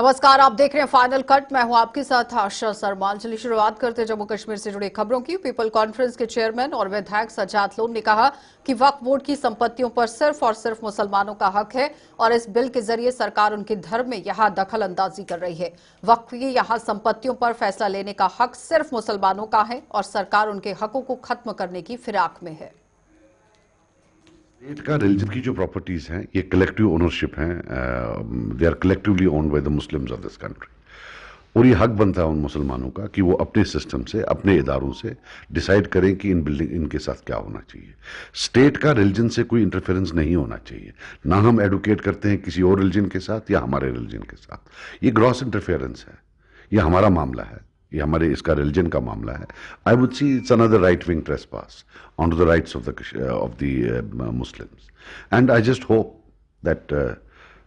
नमस्कार, आप देख रहे हैं फाइनल कट। मैं हूं आपके साथ आशा सरमान। चलिए शुरुआत करते हैं जम्मू कश्मीर से जुड़ी खबरों की। पीपल कॉन्फ्रेंस के चेयरमैन और विधायक सज्जाद लोन ने कहा कि वक्फ बोर्ड की संपत्तियों पर सिर्फ और सिर्फ मुसलमानों का हक है और इस बिल के जरिए सरकार उनके धर्म में यहां दखल अंदाजी कर रही है। वक्फ की यहां संपत्तियों पर फैसला लेने का हक सिर्फ मुसलमानों का है और सरकार उनके हकों को खत्म करने की फिराक में है। स्टेट का रिलीजन की जो प्रॉपर्टीज हैं ये कलेक्टिव ओनरशिप हैं, they are collectively owned by the Muslims of this country. और ये हक बनता है उन मुसलमानों का कि वो अपने सिस्टम से, अपने इदारों से डिसाइड करें कि इन बिल्डिंग इनके साथ क्या होना चाहिए। स्टेट का रिलीजन से कोई इंटरफेरेंस नहीं होना चाहिए। ना हम एडवोकेट करते हैं किसी और रिलीजन के साथ या हमारे रिलीजन के साथ। ये ग्रॉस इंटरफेरेंस है, ये हमारा मामला है, ये हमारे इसका रिलीजन का मामला है। I would see it's another right wing trespass on to the rights of the Muslims. And I just hope that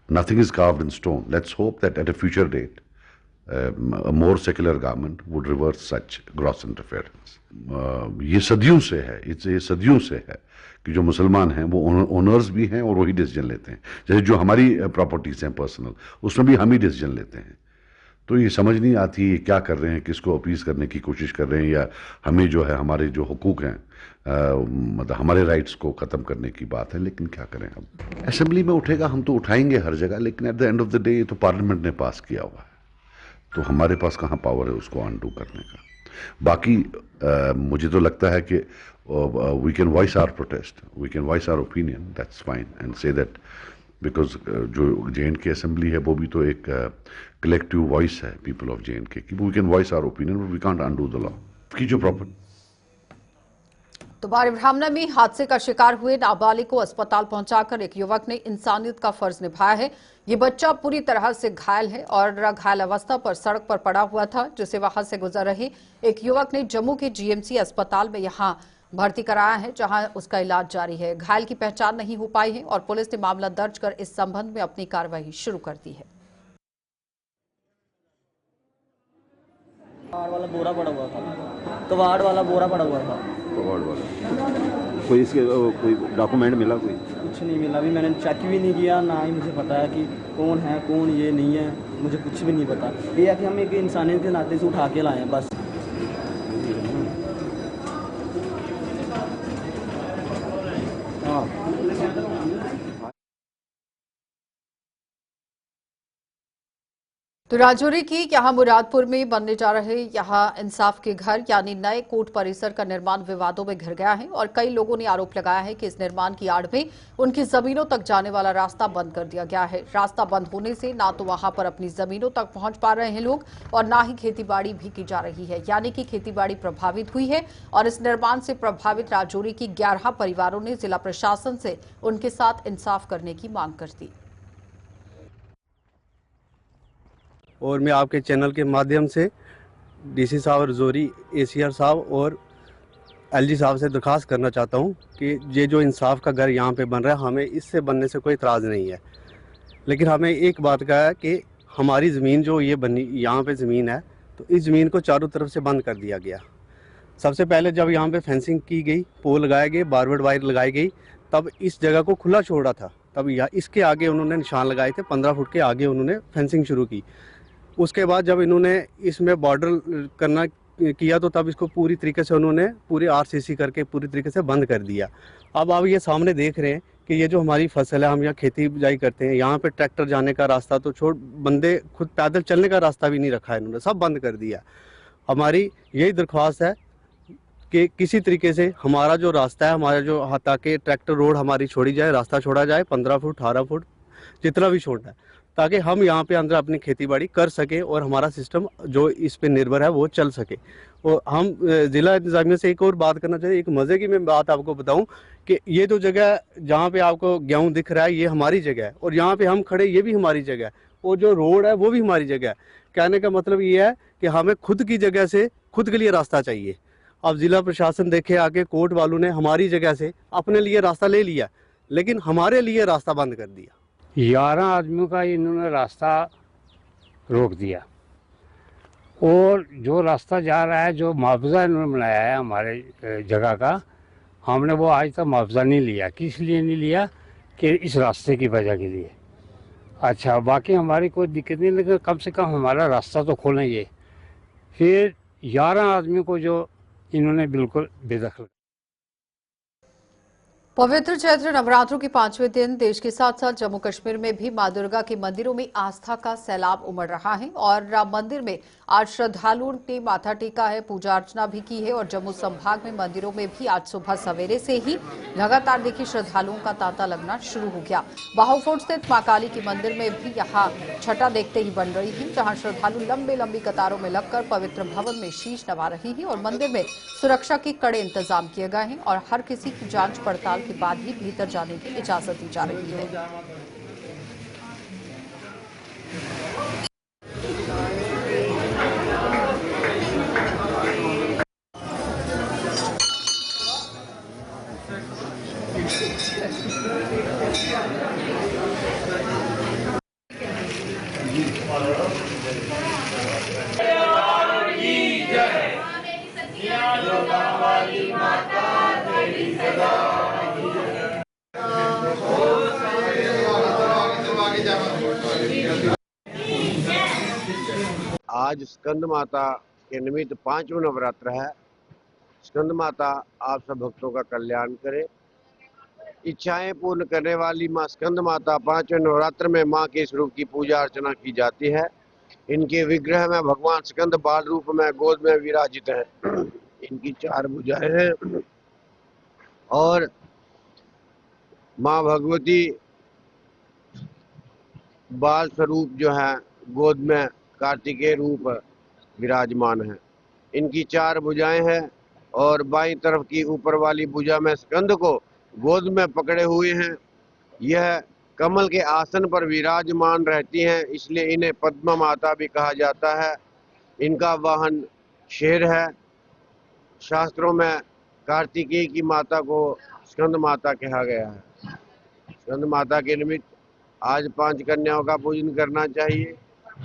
nothing is carved in stone. Let's hope that at a future date, a more secular government would reverse such gross interference. ये सदियों से है, ये सदियों से है कि जो मुसलमान हैं वो ओनर्स भी हैं और वही डिसीजन लेते हैं। जैसे जो हमारी प्रॉपर्टीज हैं पर्सनल, उसमें भी हम ही डिसीजन लेते हैं। तो ये समझ नहीं आती ये क्या कर रहे हैं, किसको अपीज करने की कोशिश कर रहे हैं, या हमें जो है हमारे जो हुकूक हैं, मतलब हमारे राइट्स को ख़त्म करने की बात है। लेकिन क्या करें, अब असेंबली में उठेगा, हम तो उठाएंगे हर जगह, लेकिन at the end of the day ये तो पार्लियामेंट ने पास किया हुआ है, तो हमारे पास कहाँ पावर है उसको अनडू करने का। बाकी मुझे तो लगता है कि we can voice our protest, we can voice our opinion, that's fine, and say that because जो JNK असेंबली है वो भी तो एक कलेक्टिव वॉइस है पीपल ऑफ JNK कि we can voice our opinion, we can't undo the law की जो प्रॉपर्टी। तो बारी ब्राह्मणा में हादसे का शिकार हुए नाबालिग को अस्पताल पहुंचाकर एक युवक ने इंसानियत का फर्ज निभाया है। ये बच्चा पूरी तरह से घायल है और घायल अवस्था पर सड़क पर पड़ा हुआ था, जिसे वहां से गुजर रहे एक युवक ने जम्मू के GMC अस्पताल में यहां भर्ती कराया है, जहां उसका इलाज जारी है। घायल की पहचान नहीं हो पाई है और पुलिस ने मामला दर्ज कर इस संबंध में अपनी कार्रवाई शुरू कर दी है। कबाड़ वाला बोरा पड़ा हुआ था, कबाड़ वाला बोरा पड़ा हुआ था। कबाड़ वाला कोई इसके कोई डॉक्यूमेंट मिला? कोई कुछ नहीं मिला, अभी मैंने चेक भी नहीं किया, ना ही मुझे पता है कि कौन है कौन ये नहीं है, मुझे कुछ भी नहीं पता। ये है कि हम एक इंसानियत के नाते से उठा के लाए हैं बस। तो राजौरी की यहां मुरादपुर में बनने जा रहे यहां इंसाफ के घर यानी नए कोर्ट परिसर का निर्माण विवादों में घिर गया है और कई लोगों ने आरोप लगाया है कि इस निर्माण की आड़ में उनकी जमीनों तक जाने वाला रास्ता बंद कर दिया गया है। रास्ता बंद होने से ना तो वहां पर अपनी जमीनों तक पहुंच पा रहे हैं लोग और ना ही खेतीबाड़ी भी की जा रही है, यानी कि खेतीबाड़ी प्रभावित हुई है। और इस निर्माण से प्रभावित राजौरी की 11 परिवारों ने जिला प्रशासन से उनके साथ इंसाफ करने की मांग कर दी। और मैं आपके चैनल के माध्यम से DC साहब राजौरी, ACR साहब और LG साहब से दरख्वास्त करना चाहता हूं कि ये जो इंसाफ का घर यहां पे बन रहा है, हमें इससे बनने से कोई इतराज़ नहीं है, लेकिन हमें एक बात का है कि हमारी ज़मीन जो ये बनी यहाँ पे ज़मीन है, तो इस ज़मीन को चारों तरफ से बंद कर दिया गया। सबसे पहले जब यहाँ पे फेंसिंग की गई, पोल लगाए गए, बारबेड वायर लगाई गई, तब इस जगह को खुला छोड़ा था। तब यहाँ इसके आगे उन्होंने निशान लगाए थे, 15 फुट के आगे उन्होंने फेंसिंग शुरू की। उसके बाद जब इन्होंने इसमें बॉर्डर करना किया तो तब इसको पूरी तरीके से उन्होंने पूरी RCC करके पूरी तरीके से बंद कर दिया। अब आप ये सामने देख रहे हैं कि ये जो हमारी फसल है, हम यहाँ खेती बुआई करते हैं, यहाँ पे ट्रैक्टर जाने का रास्ता तो छोड़, बंदे खुद पैदल चलने का रास्ता भी नहीं रखा है, इन्होंने सब बंद कर दिया। हमारी यही दरख्वास्त है कि किसी तरीके से हमारा जो रास्ता है, हमारा जो ताकि ट्रैक्टर रोड हमारी छोड़ी जाए, रास्ता छोड़ा जाए, 15 फुट 18 फुट जितना भी छोड़ना है, ताकि हम यहाँ पे अंदर अपनी खेतीबाड़ी कर सके और हमारा सिस्टम जो इस पे निर्भर है वो चल सके। और हम ज़िला इंतज़ामिया से एक और बात करना चाहिए, एक मज़े की मैं बात आपको बताऊं कि ये जो जगह जहाँ पे आपको गेहूँ दिख रहा है, ये हमारी जगह है, और यहाँ पे हम खड़े ये भी हमारी जगह है, और जो रोड है वो भी हमारी जगह है। कहने का मतलब ये है कि हमें खुद की जगह से खुद के लिए रास्ता चाहिए। अब ज़िला प्रशासन देखे आके कोर्ट वालों ने हमारी जगह से अपने लिए रास्ता ले लिया, लेकिन हमारे लिए रास्ता बंद कर दिया। 11 आदमियों का इन्होंने रास्ता रोक दिया, और जो रास्ता जा रहा है, जो मुआवजा इन्होंने बनाया है हमारे जगह का, हमने वो आज तक मुआवजा नहीं लिया। किस लिए नहीं लिया? कि इस रास्ते की वजह के लिए। अच्छा, बाकी हमारी कोई दिक्कत नहीं, लेकिन कम से कम हमारा रास्ता तो खोलें ये। फिर 11 आदमी को जो इन्होंने बिल्कुल बेदखल। पवित्र चैत्र नवरात्रों के 5वें दिन देश के साथ साथ जम्मू कश्मीर में भी मां दुर्गा के मंदिरों में आस्था का सैलाब उमड़ रहा है और राम मंदिर में आज श्रद्धालुओं ने माथा टेका है, पूजा अर्चना भी की है और जम्मू संभाग में मंदिरों में भी आज सुबह सवेरे से ही लगातार देखिए श्रद्धालुओं का तांता लगना शुरू हो गया। बाहुफोर्ट स्थित मां काली के मंदिर में भी यहाँ छठा देखते ही बन रही है, जहां श्रद्धालु लंबी लंबी कतारों में लगकर पवित्र भवन में शीश नवा रही है और मंदिर में सुरक्षा के कड़े इंतजाम किए गए हैं और हर किसी की जांच पड़ताल के बाद ही भीतर जाने की इजाजत दी जा रही है। आज स्कंद माता के निमित्त 5वां नवरात्र है। स्कंद माता आप सब भक्तों का कल्याण करे। इच्छाएं पूर्ण करने वाली मां स्कंद माता 5वें नवरात्र में मां के स्वरूप की पूजा अर्चना की जाती है। इनके विग्रह में भगवान स्कंद बाल रूप में गोद में विराजित हैं। इनकी 4 भुजाएं हैं और मां भगवती बाल स्वरूप जो है गोद में कार्तिकेय रूप विराजमान है। इनकी 4 भुजाएं हैं और बाईं तरफ की ऊपर वाली भुजा में स्कंद को गोद में पकड़े हुए हैं। यह कमल के आसन पर विराजमान रहती हैं, इसलिए इन्हें पद्मा माता भी कहा जाता है। इनका वाहन शेर है। शास्त्रों में कार्तिकेय की माता को स्कंद माता कहा गया है। स्कंद माता के निमित्त आज 5 कन्याओं का पूजन करना चाहिए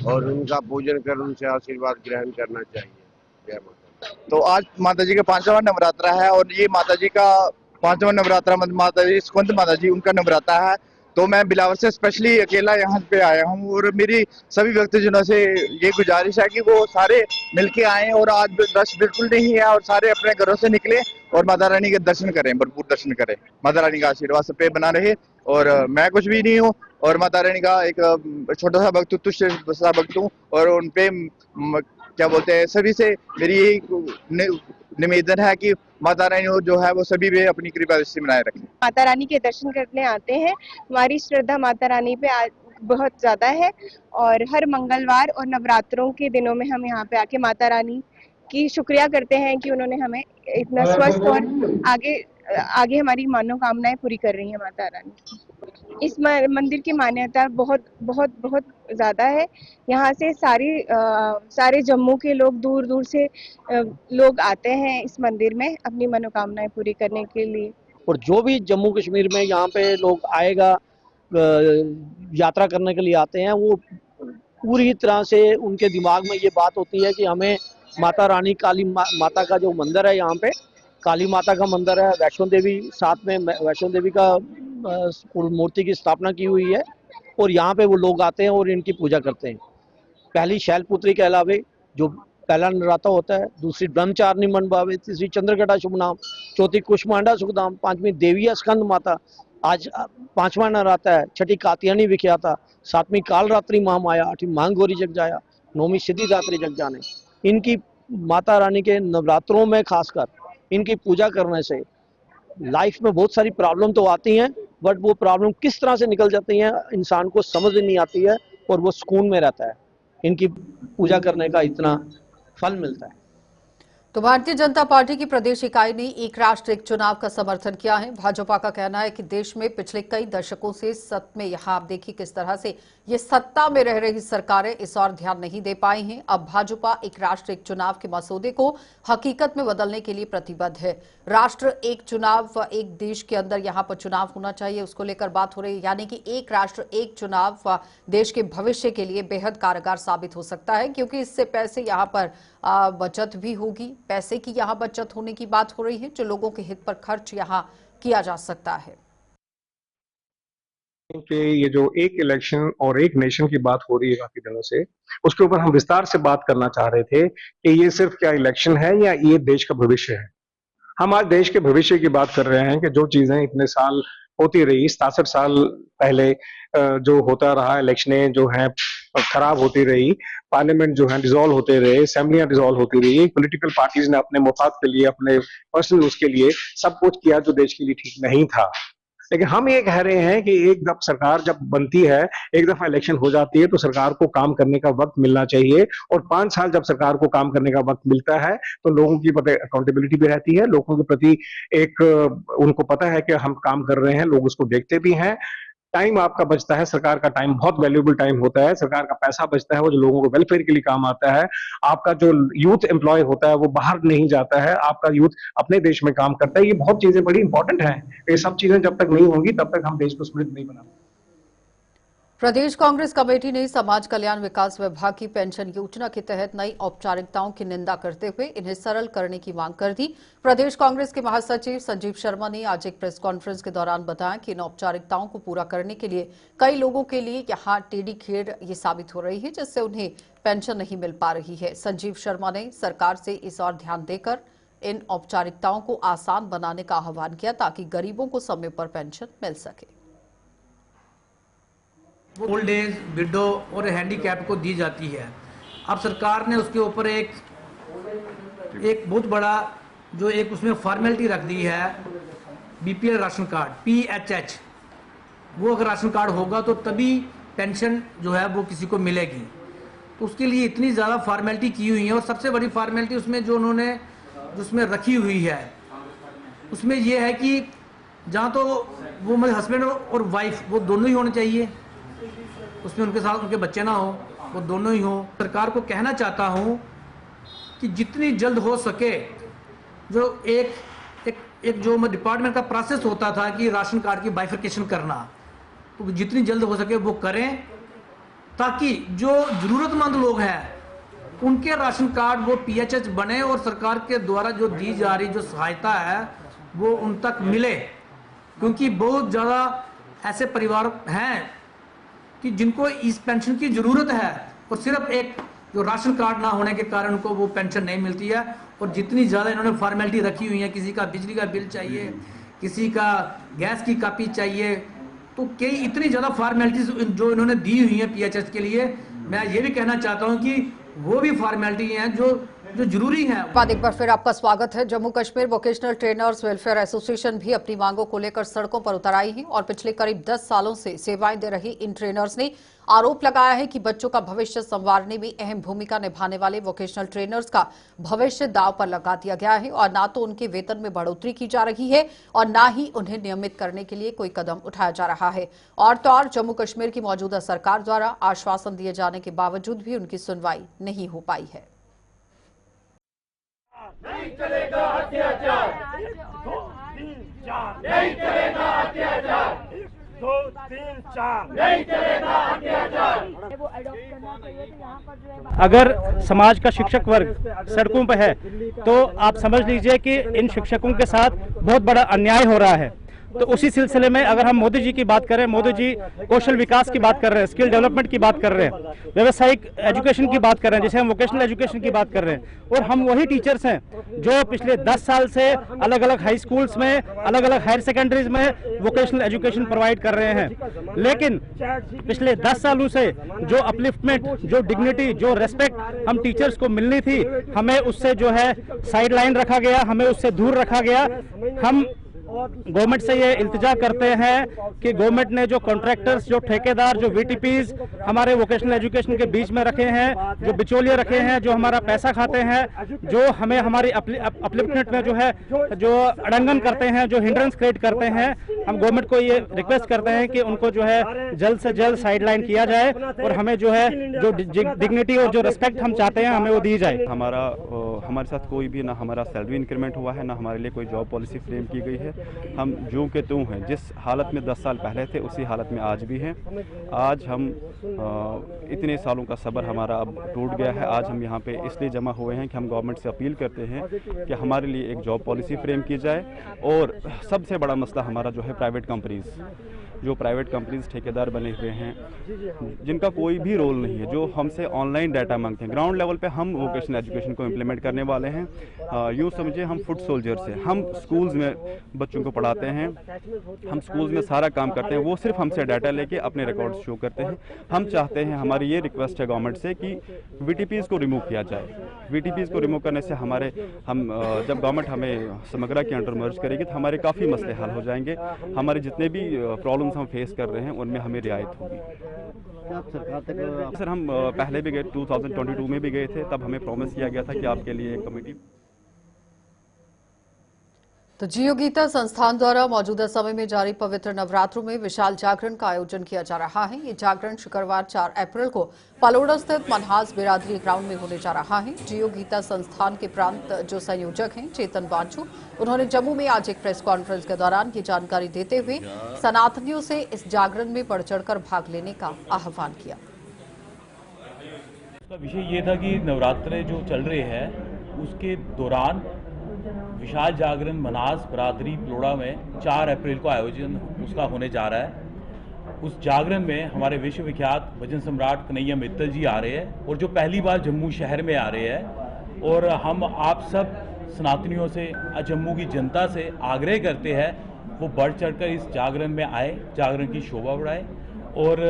और उनका पूजन कर उनसे आशीर्वाद ग्रहण करना चाहिए। जय माता। तो आज माता जी का 5वां नवरात्रा है और ये माता जी का 5वां नवरात्रा माता जी स्कंद माता जी उनका नवरात्रा है। तो मैं बिलावर से स्पेशली अकेला यहाँ पे आया हूँ और मेरी सभी भक्तजनों से ये गुजारिश है कि वो सारे मिलके आए और आज रश बिल्कुल नहीं है और सारे अपने घरों से निकले और माता रानी के दर्शन करें, भरपूर दर्शन करें। माता रानी का आशीर्वाद सब पे बना रहे। और मैं कुछ भी नहीं हूँ और माता रानी का एक छोटा सा भक्त, तुच्छ सा भक्त हूँ और उनपे क्या बोलते हैं सभी से मेरी यही निवेदन है कि माता रानी जो है वो सभी पे अपनी कृपा दृष्टि बनाए रखें। माता रानी के दर्शन करने आते हैं। हमारी श्रद्धा माता रानी पे बहुत ज्यादा है और हर मंगलवार और नवरात्रों के दिनों में हम यहाँ पे आके माता रानी की शुक्रिया करते हैं कि उन्होंने हमें इतना स्वस्थ और आगे हमारी मनोकामनाएं पूरी कर रही है माता रानी। इस मंदिर की मान्यता बहुत बहुत बहुत ज्यादा है। यहाँ से सारे जम्मू के लोग दूर दूर से लोग आते हैं इस मंदिर में अपनी मनोकामनाएं पूरी करने के लिए। और जो भी जम्मू कश्मीर में यहाँ पे लोग आएगा यात्रा करने के लिए आते हैं, वो पूरी तरह से उनके दिमाग में ये बात होती है कि हमें माता रानी काली माता का जो मंदिर है, यहाँ पे काली माता का मंदिर है, वैष्णो देवी साथ में वैष्णो देवी का मूर्ति की स्थापना की हुई है और यहाँ पे वो लोग आते हैं और इनकी पूजा करते हैं। पहली शैलपुत्री के अलावे जो पहला नराता होता है, दूसरी ब्रह्मचारिणी मनभावे, तीसरी चंद्रघटा शुभ नाम, चौथी कुष्मांडा सुखधाम, 5वीं देवी स्कंद माता, आज 5वां नराता है, 6ठी कात्यायनी विख्याता, 7वीं कालरात्रि महामाया, 8वीं मांगगौरी जग जाया, 9वीं सिद्धिदात्री जग जाने। इनकी माता रानी के नवरात्रों में खासकर इनकी पूजा करने से लाइफ में बहुत सारी प्रॉब्लम तो आती हैं, बट वो प्रॉब्लम किस तरह से निकल जाती हैं इंसान को समझ नहीं आती है और वो सुकून में रहता है। इनकी पूजा करने का इतना फल मिलता है। तो भारतीय जनता पार्टी की प्रदेश इकाई ने एक राष्ट्र एक चुनाव का समर्थन किया है। भाजपा का कहना है कि देश में पिछले कई दशकों से में यहाँ आप देखिए किस तरह से ये सत्ता में रह रही सरकारें इस और ध्यान नहीं दे पाई हैं। अब भाजपा एक राष्ट्र एक चुनाव के मसौदे को हकीकत में बदलने के लिए प्रतिबद्ध है। राष्ट्र एक चुनाव, एक देश के अंदर यहाँ पर चुनाव होना चाहिए, उसको लेकर बात हो रही है। यानी कि एक राष्ट्र एक चुनाव देश के भविष्य के लिए बेहद कारगर साबित हो सकता है, क्योंकि इससे पैसे यहाँ पर बचत भी होगी। पैसे की यहाँ बचत होने की बात हो रही है, जो लोगों के हित पर खर्च यहाँ किया जा सकता है। कि ये जो एक इलेक्शन और एक नेशन की बात हो रही है काफी दिनों से, उसके ऊपर हम विस्तार से बात करना चाह रहे थे कि ये सिर्फ क्या इलेक्शन है या ये देश का भविष्य है। हम आज देश के भविष्य की बात कर रहे हैं कि जो चीजें इतने साल होती रही, 67 साल पहले जो होता रहा, इलेक्शनें जो हैं खराब होती रही, पार्लियामेंट जो है डिसॉल्व होते रहे, असेंबलियां डिसॉल्व होती रही, पॉलिटिकल पार्टीज ने अपने मुफाद के लिए, अपने पर्सनल उसके लिए सब कुछ किया जो देश के लिए ठीक नहीं था। लेकिन हम ये कह रहे हैं कि एक दफा सरकार जब बनती है, एक दफा इलेक्शन हो जाती है, तो सरकार को काम करने का वक्त मिलना चाहिए, और 5 साल जब सरकार को काम करने का वक्त मिलता है तो लोगों की अकाउंटेबिलिटी भी रहती है, लोगों के प्रति एक उनको पता है कि हम काम कर रहे हैं, लोग उसको देखते भी हैं। टाइम आपका बचता है, सरकार का टाइम बहुत वैल्यूएबल टाइम होता है, सरकार का पैसा बचता है, वो जो लोगों को वेलफेयर के लिए काम आता है। आपका जो यूथ एम्प्लॉय होता है वो बाहर नहीं जाता है, आपका यूथ अपने देश में काम करता है। ये बहुत चीजें बड़ी इंपॉर्टेंट हैं। ये सब चीजें जब तक नहीं होंगी तब तक हम देश को समृद्ध नहीं बना। प्रदेश कांग्रेस कमेटी ने समाज कल्याण विकास विभाग की पेंशन योजना के तहत नई औपचारिकताओं की निंदा करते हुए इन्हें सरल करने की मांग कर दी। प्रदेश कांग्रेस के महासचिव संजीव शर्मा ने आज एक प्रेस कॉन्फ्रेंस के दौरान बताया कि इन औपचारिकताओं को पूरा करने के लिए कई लोगों के लिए यहां टेढ़ी खीर ये साबित हो रही है, जिससे उन्हें पेंशन नहीं मिल पा रही है। संजीव शर्मा ने सरकार से इस ओर ध्यान देकर इन औपचारिकताओं को आसान बनाने का आह्वान किया ताकि गरीबों को समय पर पेंशन मिल सके। ओल्ड एज, विडो और हैंडीकैप को दी जाती है। अब सरकार ने उसके ऊपर एक बहुत बड़ा जो एक उसमें फॉर्मेलिटी रख दी है, बीपीएल राशन कार्ड PHH, वो अगर राशन कार्ड होगा तो तभी पेंशन जो है वो किसी को मिलेगी। तो उसके लिए इतनी ज़्यादा फॉर्मेलिटी की हुई है, और सबसे बड़ी फॉर्मेलिटी उसमें जो उन्होंने उसमें रखी हुई है उसमें ये है कि जहाँ तो वो मेरे हस्बैंड और वाइफ वो दोनों ही होने चाहिए, उसमें उनके साथ उनके बच्चे ना हो, वो दोनों ही हो। सरकार को कहना चाहता हूं कि जितनी जल्द हो सके जो एक जो डिपार्टमेंट का प्रोसेस होता था कि राशन कार्ड की बाइफिकेशन करना, तो जितनी जल्द हो सके वो करें, ताकि जो जरूरतमंद लोग हैं उनके राशन कार्ड वो PHH बने और सरकार के द्वारा जो दी जा रही जो सहायता है वो उन तक मिले। क्योंकि बहुत ज़्यादा ऐसे परिवार हैं कि जिनको इस पेंशन की जरूरत है और सिर्फ एक जो राशन कार्ड ना होने के कारण उनको वो पेंशन नहीं मिलती है। और जितनी ज़्यादा इन्होंने फॉर्मेलिटी रखी हुई है, किसी का बिजली का बिल चाहिए, किसी का गैस की कॉपी चाहिए, तो कई इतनी ज़्यादा फॉर्मेलिटीज जो इन्होंने दी हुई है PHS के लिए, मैं ये भी कहना चाहता हूँ कि वो भी फॉर्मेलिटी हैं जो जरूरी है। एक बार फिर आपका स्वागत है। Jammu Kashmir vocational trainers welfare association भी अपनी मांगों को लेकर सड़कों पर उतर आई है और पिछले करीब 10 सालों से सेवाएं दे रही इन ट्रेनर्स ने आरोप लगाया है कि बच्चों का भविष्य संवारने में अहम भूमिका निभाने वाले वोकेशनल ट्रेनर्स का भविष्य दांव पर लगा दिया गया है और ना तो उनके वेतन में बढ़ोतरी की जा रही है और ना ही उन्हें नियमित करने के लिए कोई कदम उठाया जा रहा है। और तो और जम्मू कश्मीर की मौजूदा सरकार द्वारा आश्वासन दिए जाने के बावजूद भी उनकी सुनवाई नहीं हो पाई है। नहीं चलेगा अत्याचार, 2, 3, 4 नहीं चलेगा अत्याचार, 2, 3, 4 नहीं चलेगा अत्याचार। अगर समाज का शिक्षक वर्ग सड़कों पर है तो आप समझ लीजिए कि इन शिक्षकों के साथ बहुत बड़ा अन्याय हो रहा है। तो उसी सिलसिले में अगर हम मोदी जी की बात करें, मोदी जी कौशल विकास की बात कर रहे हैं, स्किल डेवलपमेंट की बात कर रहे हैं, व्यावसायिक एजुकेशन की बात कर रहे हैं, जैसे हम वोकेशनल एजुकेशन की बात कर रहे हैं, और हम वही टीचर्स हैं जो पिछले 10 साल से अलग अलग हाई स्कूल्स में, अलग अलग हायर सेकेंडरीज में वोकेशनल एजुकेशन प्रोवाइड कर रहे हैं। लेकिन पिछले 10 सालों से जो अपलिफ्टमेंट, जो डिग्निटी, जो रेस्पेक्ट हम टीचर्स को मिलनी थी, हमें उससे जो है साइड लाइन रखा गया, हमें उससे दूर रखा गया। हम गवर्नमेंट से ये इल्तिजा करते हैं कि गवर्नमेंट ने जो कॉन्ट्रैक्टर्स, जो ठेकेदार, जो VTPs हमारे वोकेशनल एजुकेशन के बीच में रखे हैं, जो बिचौलिए रखे हैं, जो हमारा पैसा खाते हैं, जो हमें हमारी अपलिफ्टमेंट में जो है जो अड़ंगन करते हैं, जो हिंड्रेंस क्रिएट करते हैं, हम गवर्नमेंट को ये रिक्वेस्ट करते हैं कि उनको जो है जल्द से जल्द साइडलाइन किया जाए और हमें जो है जो डिग्निटी और जो रिस्पेक्ट हम चाहते हैं हमें वो दी जाए। हमारे साथ कोई भी ना हमारा सैलरी इंक्रीमेंट हुआ है, ना हमारे लिए कोई जॉब पॉलिसी फ्रेम की गई है। हम ज्यों के त्यों हैं, जिस हालत में 10 साल पहले थे उसी हालत में आज भी हैं। आज हम इतने सालों का सब्र हमारा अब टूट गया है। आज हम यहाँ पे इसलिए जमा हुए हैं कि हम गवर्नमेंट से अपील करते हैं कि हमारे लिए एक जॉब पॉलिसी फ्रेम की जाए। और सबसे बड़ा मसला हमारा जो है प्राइवेट कंपनीज़ ठेकेदार बने हुए हैं, जिनका कोई भी रोल नहीं है, जो हमसे ऑनलाइन डाटा मांगते हैं। ग्राउंड लेवल पे हम वोकेशनल एजुकेशन को इम्प्लीमेंट करने वाले हैं। यूँ समझिए हम फुट सोल्जर्स हैं। हम स्कूल्स में बच्चों को पढ़ाते हैं, हम स्कूल्स में सारा काम करते हैं, वो सिर्फ हमसे डाटा लेके अपने रिकॉर्ड्स शो करते हैं। हम चाहते हैं, हमारी ये रिक्वेस्ट है गवर्नमेंट से कि VTPs को रिमूव किया जाए। VTPs को रिमूव करने से जब गवर्नमेंट हमें समग्रा के अंडर मर्ज करेगी तो हमारे काफ़ी मसले हल हो जाएंगे। हमारे जितने भी प्रॉब्लम्स हम फेस कर रहे हैं उनमें हमें रियायत होगी। सर हम पहले भी गए, 2022 में भी गए थे, तब हमें प्रॉमिस किया गया था कि आपके लिए एक कमेटी। तो जियो गीता संस्थान द्वारा मौजूदा समय में जारी पवित्र नवरात्रों में विशाल जागरण का आयोजन किया जा रहा है। ये जागरण शुक्रवार 4 अप्रैल को पलोड़ा स्थित मनहास बिरादरी ग्राउंड में होने जा रहा है। जियो गीता संस्थान के प्रांत जो संयोजक हैं चेतन बांचू, उन्होंने जम्मू में आज एक प्रेस कॉन्फ्रेंस के दौरान ये जानकारी देते हुए सनातनियों से इस जागरण में बढ़ चढ़कर भाग लेने का आह्वान किया। इसका विषय ये था कि नवरात्रे जो चल रहे हैं उसके दौरान विशाल जागरण मनास बिरादरी पलोड़ा में 4 अप्रैल को आयोजन उसका होने जा रहा है। उस जागरण में हमारे विश्वविख्यात भजन सम्राट कन्हैया मित्तल जी आ रहे हैं और जो पहली बार जम्मू शहर में आ रहे हैं। और हम आप सब सनातनियों से, जम्मू की जनता से आग्रह करते हैं वो बढ़ चढ़कर इस जागरण में आए, जागरण की शोभा बढ़ाए। और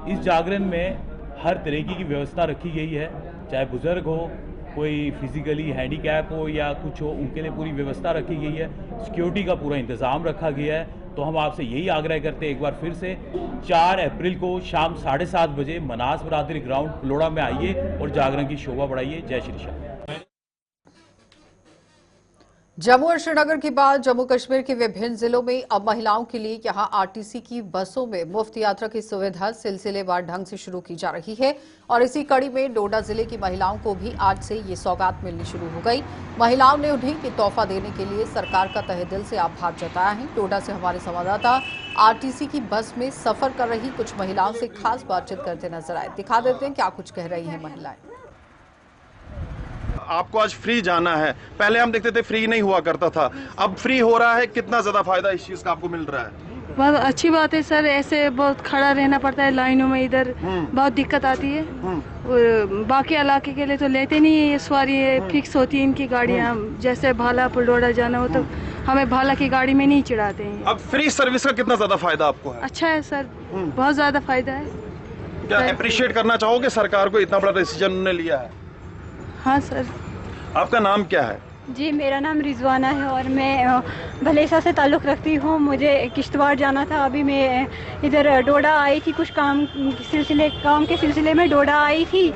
इस जागरण में हर तरीके की व्यवस्था रखी गई है, चाहे बुजुर्ग हो, कोई फिजिकली हैंडीकैप हो या कुछ हो, उनके लिए पूरी व्यवस्था रखी गई है। सिक्योरिटी का पूरा इंतज़ाम रखा गया है। तो हम आपसे यही आग्रह करते हैं, एक बार फिर से 4 अप्रैल को शाम 7:30 बजे मनास बिरादरी ग्राउंड पलोड़ा में आइए और जागरण की शोभा बढ़ाइए। जय श्री श्याम। जम्मू और श्रीनगर के बाद जम्मू कश्मीर के विभिन्न जिलों में अब महिलाओं के लिए यहां आरटीसी की बसों में मुफ्त यात्रा की सुविधा सिलसिलेवार ढंग से शुरू की जा रही है। और इसी कड़ी में डोडा जिले की महिलाओं को भी आज से ये सौगात मिलनी शुरू हो गई। महिलाओं ने उन्हें ये तोहफा देने के लिए सरकार का तहे दिल से आभार जताया है। डोडा से हमारे संवाददाता आरटीसी की बस में सफर कर रही कुछ महिलाओं से खास बातचीत करते नजर आए। दिखा देते हैं क्या कुछ कह रही हैं महिलाएं। आपको आज फ्री जाना है, पहले हम देखते थे फ्री नहीं हुआ करता था, अब फ्री हो रहा है। कितना ज्यादा फायदा इस चीज का आपको मिल रहा है? बहुत अच्छी बात है सर, ऐसे बहुत खड़ा रहना पड़ता है लाइनों में, इधर बहुत दिक्कत आती है। और बाकी इलाके के लिए तो लेते नहीं है ये सवारी, फिक्स होती है इनकी गाड़ियाँ। जैसे भाला पलडोड़ा जाना हो तो हमें भाला की गाड़ी में नहीं चढ़ाते हैं। अब फ्री सर्विस का कितना ज्यादा फायदा आपको है? अच्छा है सर, बहुत ज्यादा फायदा है। क्या अप्रिशिएट करना चाहोगे सरकार को, इतना बड़ा डिसीजन उन्होंने लिया है? हाँ सर। आपका नाम क्या है? जी मेरा नाम रिजवाना है और मैं भलेसा से ताल्लुक़ रखती हूँ। मुझे किश्तवाड़ जाना था, अभी मैं इधर डोडा आई थी, कुछ काम के सिलसिले में डोडा आई थी।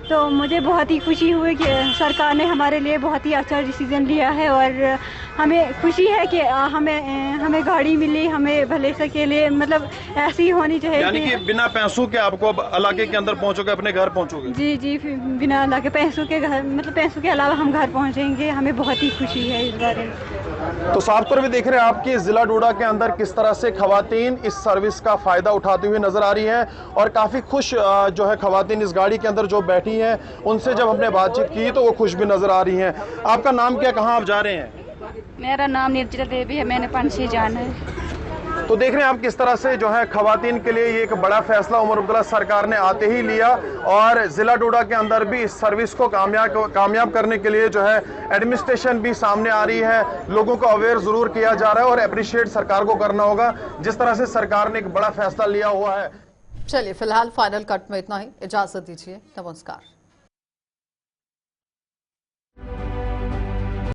तो मुझे बहुत ही खुशी हुई कि सरकार ने हमारे लिए बहुत ही अच्छा डिसीजन लिया है। और हमें खुशी है कि हमें गाड़ी मिली, हमें भलेसा के लिए, मतलब ऐसी ही होनी चाहिए। यानी कि बिना पैसों के आपको अब इलाके के अंदर पहुंचोगे, अपने घर पहुंचोगे? जी जी, बिना इलाके पैसों के घर, मतलब पैसों के अलावा हम घर पहुंचेंगे। हमें बहुत ही खुशी है इस बारे में। तो साफ तौर पे देख रहे हैं आपकी जिला डोडा के अंदर किस तरह से खवातीन इस सर्विस का फायदा उठाते हुए नजर आ रही हैं और काफी खुश जो है खवातीन इस गाड़ी के अंदर जो बैठी हैं, उनसे जब हमने बातचीत की तो वो खुश भी नजर आ रही हैं। आपका नाम क्या, कहाँ आप जा रहे हैं? मेरा नाम निर्जला देवी है, मैंने पंछी जाना है। तो देख रहे हैं आप किस तरह से जो है खवातीन के लिए ये एक बड़ा फैसला उमर अब्दुल्ला सरकार ने आते ही लिया और जिला डोडा के अंदर भी इस सर्विस को कामयाब करने के लिए जो है एडमिनिस्ट्रेशन भी सामने आ रही है। लोगों को अवेयर जरूर किया जा रहा है और अप्रिशिएट सरकार को करना होगा जिस तरह से सरकार ने एक बड़ा फैसला लिया हुआ है। चलिए फिलहाल फाइनल कट में इतना ही, इजाजत दीजिए, नमस्कार।